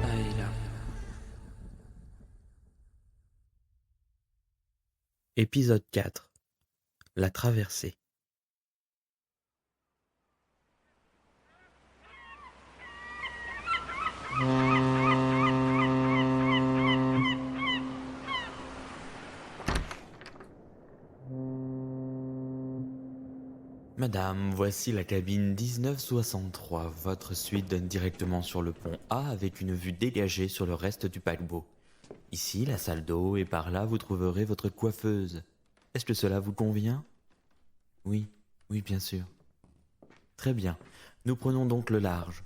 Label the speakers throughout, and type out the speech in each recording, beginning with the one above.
Speaker 1: Aïla. Épisode 4. La traversée. Madame, voici la cabine 1963. Votre suite donne directement sur le pont A avec une vue dégagée sur le reste du paquebot. Ici, la salle d'eau, et par là, vous trouverez votre coiffeuse. Est-ce que cela vous convient ? Oui, bien sûr. Très bien. Nous prenons donc le large.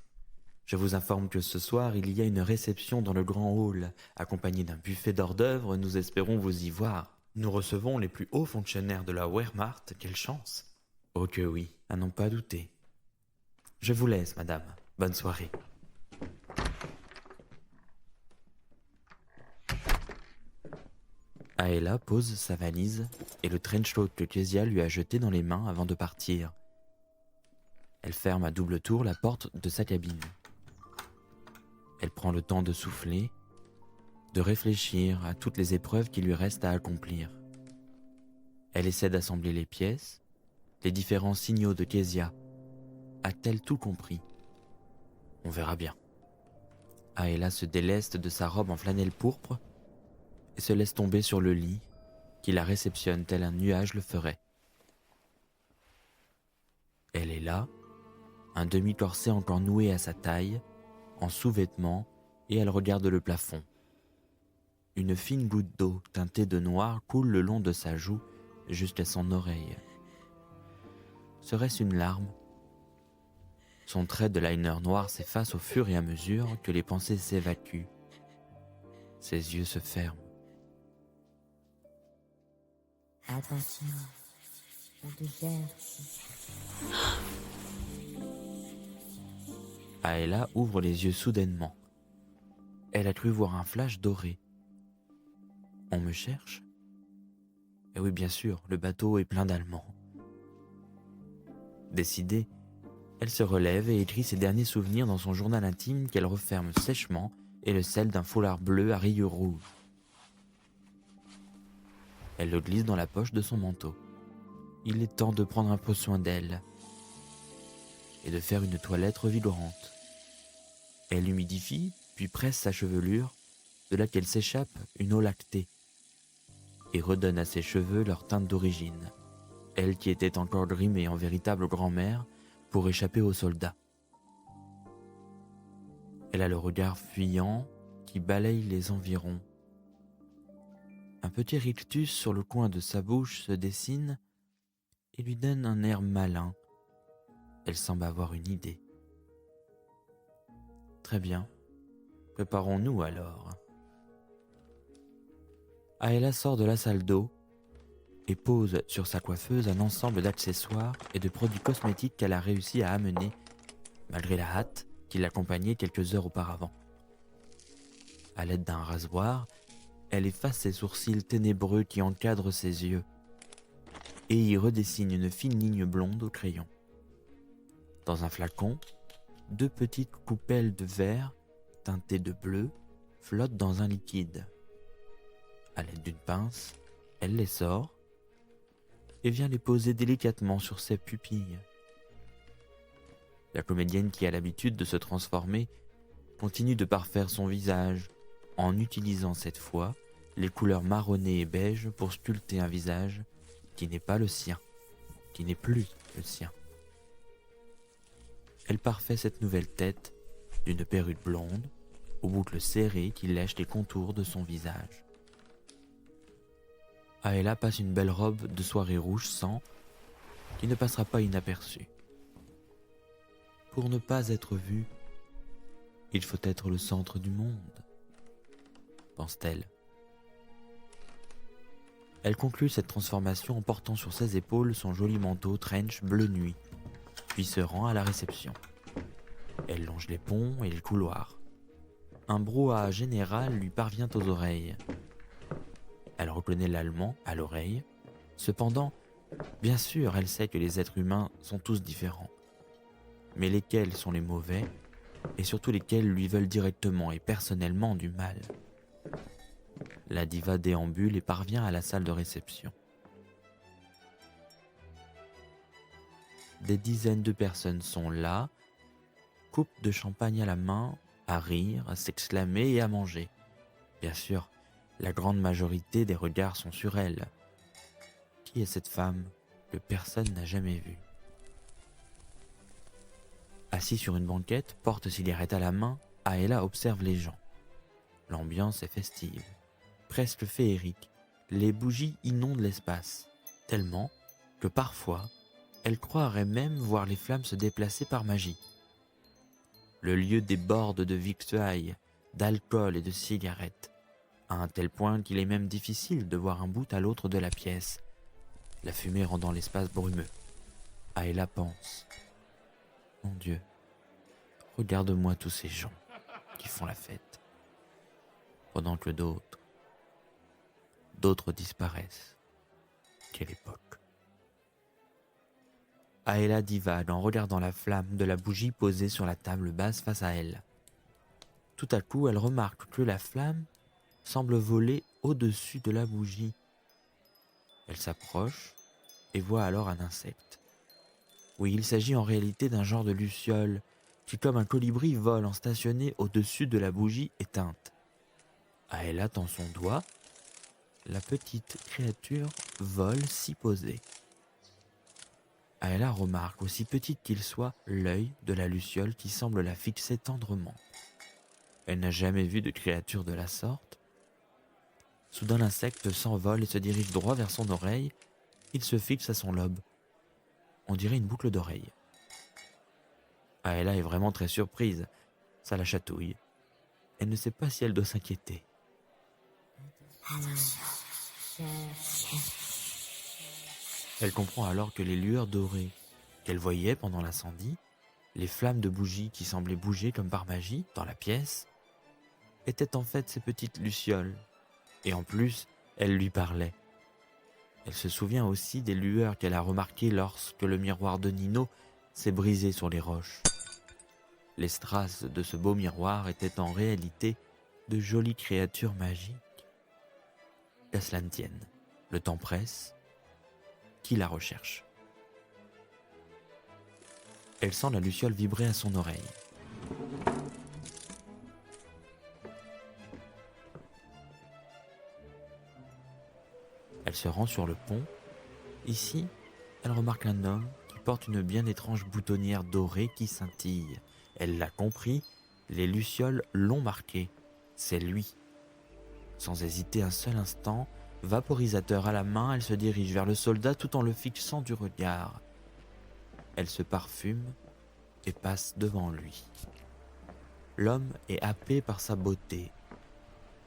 Speaker 1: Je vous informe que ce soir, il y a une réception dans le grand hall. Accompagnée d'un buffet d'hors-d'œuvre, nous espérons vous y voir. Nous recevons les plus hauts fonctionnaires de la Wehrmacht. Quelle chance! Oh que oui, à n'en pas douter. Je vous laisse, madame. Bonne soirée. Aela pose sa valise et le trench coat que Kezia lui a jeté dans les mains avant de partir. Elle ferme à double tour la porte de sa cabine. Elle prend le temps de souffler, de réfléchir à toutes les épreuves qui lui restent à accomplir. Elle essaie d'assembler les pièces, les différents signaux de Kezia. A-t-elle tout compris ? On verra bien. Aela se déleste de sa robe en flanelle pourpre et se laisse tomber sur le lit qui la réceptionne tel un nuage le ferait. Elle est là, un demi-corset encore noué à sa taille, en sous-vêtements, et elle regarde le plafond. Une fine goutte d'eau teintée de noir coule le long de sa joue jusqu'à son oreille. Serait-ce une larme ? Son trait de liner noir s'efface au fur et à mesure que les pensées s'évacuent. Ses yeux se ferment.
Speaker 2: Attention, on te cherche.
Speaker 1: Aela ouvre les yeux soudainement. Elle a cru voir un flash doré. On me cherche ? Eh oui, bien sûr, le bateau est plein d'Allemands. Décidée, elle se relève et écrit ses derniers souvenirs dans son journal intime qu'elle referme sèchement et le scelle d'un foulard bleu à rayures rouges. Elle le glisse dans la poche de son manteau. Il est temps de prendre un peu soin d'elle et de faire une toilette revigorante. Elle humidifie, puis presse sa chevelure, de laquelle s'échappe une eau lactée, et redonne à ses cheveux leur teinte d'origine, elle qui était encore grimée en véritable grand-mère pour échapper aux soldats. Elle a le regard fuyant qui balaye les environs. Un petit rictus sur le coin de sa bouche se dessine et lui donne un air malin. Elle semble avoir une idée. Très bien, préparons-nous alors. Aela sort de la salle d'eau et pose sur sa coiffeuse un ensemble d'accessoires et de produits cosmétiques qu'elle a réussi à amener, malgré la hâte qui l'accompagnait quelques heures auparavant. À l'aide d'un rasoir, elle efface ses sourcils ténébreux qui encadrent ses yeux et y redessine une fine ligne blonde au crayon. Dans un flacon, 2 petites coupelles de verre teintées de bleu flottent dans un liquide. À l'aide d'une pince, elle les sort et vient les poser délicatement sur ses pupilles. La comédienne qui a l'habitude de se transformer continue de parfaire son visage en utilisant cette fois les couleurs marronnées et beige pour sculpter un visage qui n'est pas le sien, qui n'est plus le sien. Elle parfait cette nouvelle tête d'une perruque blonde aux boucles serrées qui lèchent les contours de son visage. Aela passe une belle robe de soirée rouge sang qui ne passera pas inaperçue. Pour ne pas être vue, il faut être le centre du monde, pense-t-elle. Elle conclut cette transformation en portant sur ses épaules son joli manteau trench bleu nuit, puis se rend à la réception. Elle longe les ponts et les couloirs. Un brouhaha général lui parvient aux oreilles. Elle reconnaît l'allemand à l'oreille. Cependant, bien sûr, elle sait que les êtres humains sont tous différents. mais lesquels sont les mauvais, et surtout lesquels lui veulent directement et personnellement du mal. La diva déambule et parvient à la salle de réception. Des dizaines de personnes sont là, coupe de champagne à la main, à rire, à s'exclamer et à manger. Bien sûr, la grande majorité des regards sont sur elle. Qui est cette femme que personne n'a jamais vue? Assis sur une banquette, porte-cigarette à la main, Aela observe les gens. L'ambiance est festive, presque féerique. Les bougies inondent l'espace, tellement que parfois, elle croirait même voir les flammes se déplacer par magie. Le lieu déborde de victuailles, d'alcool et de cigarettes, à un tel point qu'il est même difficile de voir un bout à l'autre de la pièce, la fumée rendant l'espace brumeux. Aela pense: mon Dieu, regarde-moi tous ces gens qui font la fête, pendant que d'autres disparaissent. Quelle époque! Aela divague en regardant la flamme de la bougie posée sur la table basse face à elle. Tout à coup, elle remarque que la flamme semble voler au-dessus de la bougie. Elle s'approche et voit alors un insecte. Oui, il s'agit en réalité d'un genre de luciole qui, comme un colibri, vole en stationné au-dessus de la bougie éteinte. Aela tend son doigt. La petite créature vole si posée. Aela remarque, aussi petite qu'il soit, l'œil de la luciole qui semble la fixer tendrement. Elle n'a jamais vu de créature de la sorte. Soudain, l'insecte s'envole et se dirige droit vers son oreille. Il se fixe à son lobe. On dirait une boucle d'oreille. Aela est vraiment très surprise. Ça la chatouille. Elle ne sait pas si elle doit s'inquiéter. Elle comprend alors que les lueurs dorées qu'elle voyait pendant l'incendie, les flammes de bougies qui semblaient bouger comme par magie dans la pièce, étaient en fait ces petites lucioles. Et en plus, elles lui parlaient. Elle se souvient aussi des lueurs qu'elle a remarquées lorsque le miroir de Nino s'est brisé sur les roches. Les strass de ce beau miroir étaient en réalité de jolies créatures magiques. Qu'à cela ne tienne, le temps presse. Qui la recherche? Elle sent la luciole vibrer à son oreille. Elle se rend sur le pont. Ici, elle remarque un homme qui porte une bien étrange boutonnière dorée qui scintille. Elle l'a compris, les lucioles l'ont marqué. C'est lui. Sans hésiter un seul instant, vaporisateur à la main, elle se dirige vers le soldat tout en le fixant du regard. Elle se parfume et passe devant lui. L'homme est happé par sa beauté.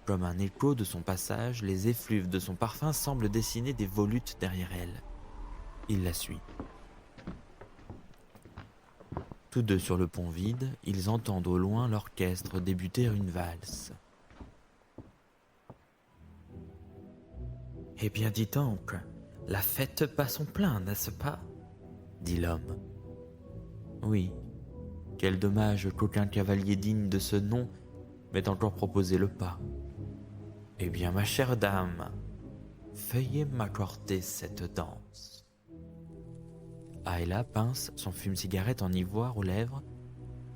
Speaker 1: Comme un écho de son passage, les effluves de son parfum semblent dessiner des volutes derrière elle. Il la suit. Tous deux sur le pont vide, ils entendent au loin l'orchestre débuter une valse. « Eh bien, dis donc, la fête bat son plein, n'est-ce pas ?» dit l'homme. « Oui, quel dommage qu'aucun cavalier digne de ce nom m'ait encore proposé le pas. Eh bien, ma chère dame, veuillez m'accorder cette danse. » Aela pince son fume-cigarette en ivoire aux lèvres,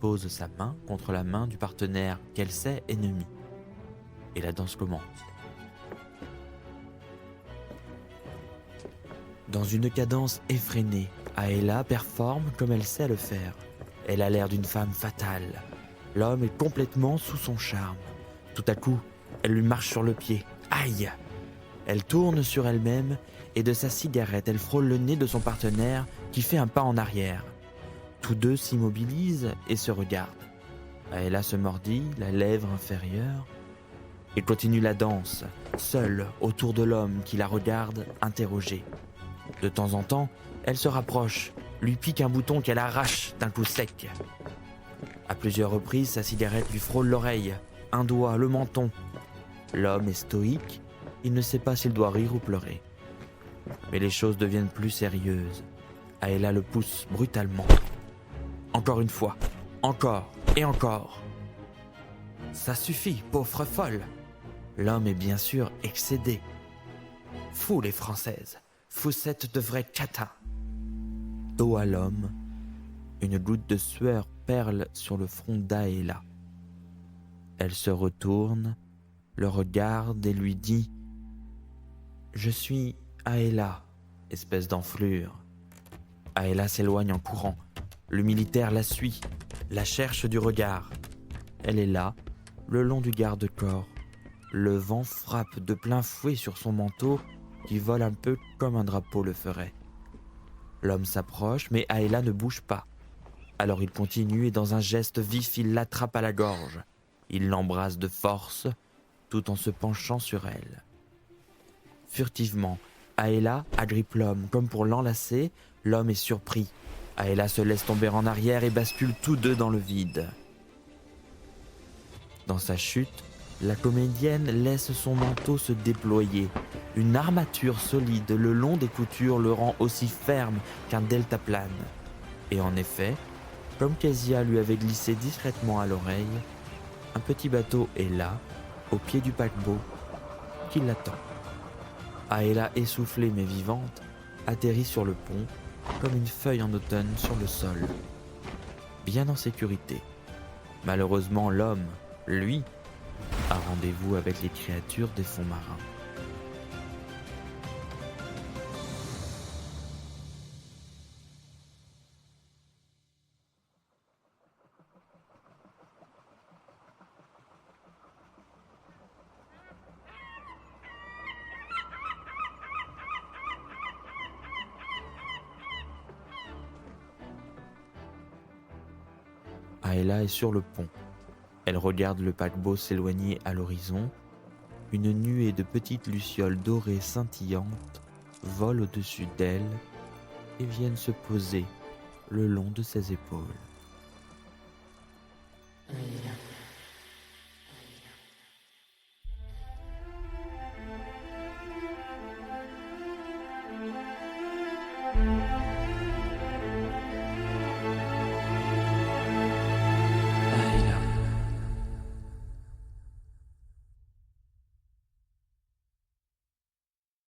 Speaker 1: pose sa main contre la main du partenaire qu'elle sait ennemi, et la danse commence. Dans une cadence effrénée, Aela performe comme elle sait le faire. Elle a l'air d'une femme fatale. L'homme est complètement sous son charme. Tout à coup, elle lui marche sur le pied. Aïe! Elle tourne sur elle-même et de sa cigarette, elle frôle le nez de son partenaire qui fait un pas en arrière. Tous deux s'immobilisent et se regardent. Aela se mordit la lèvre inférieure et continue la danse, seule autour de l'homme qui la regarde interrogée. De temps en temps, elle se rapproche, lui pique un bouton qu'elle arrache d'un coup sec. À plusieurs reprises, sa cigarette lui frôle l'oreille, un doigt, le menton. L'homme est stoïque, il ne sait pas s'il doit rire ou pleurer. Mais les choses deviennent plus sérieuses. Aela le pousse brutalement. Encore une fois, encore et encore. Ça suffit, pauvre folle. L'homme est bien sûr excédé. Fous les Françaises, vous êtes de vrais catins. Dos à l'homme, une goutte de sueur perle sur le front d'Aéla. Elle se retourne, le regarde et lui dit « Je suis Aéla, espèce d'enflure. » Aéla s'éloigne en courant. Le militaire la suit, la cherche du regard. Elle est là, le long du garde-corps. Le vent frappe de plein fouet sur son manteau qui vole un peu comme un drapeau le ferait. L'homme s'approche, mais Aéla ne bouge pas. Alors il continue et dans un geste vif, il l'attrape à la gorge. Il l'embrasse de force, tout en se penchant sur elle. Furtivement, Aéla agrippe l'homme, comme pour l'enlacer. L'homme est surpris. Aéla se laisse tomber en arrière et bascule tous deux dans le vide. Dans sa chute, la comédienne laisse son manteau se déployer. Une armature solide le long des coutures le rend aussi ferme qu'un deltaplane. Et en effet, comme Kezia lui avait glissé discrètement à l'oreille, un petit bateau est là, au pied du paquebot, qui l'attend. Aéla, essoufflée mais vivante, atterrit sur le pont, comme une feuille en automne sur le sol. Bien en sécurité. Malheureusement, l'homme, lui, a rendez-vous avec les créatures des fonds marins. Aéla est sur le pont. Elle regarde le paquebot s'éloigner à l'horizon. Une nuée de petites lucioles dorées scintillantes volent au-dessus d'elle et viennent se poser le long de ses épaules.
Speaker 2: Aéla.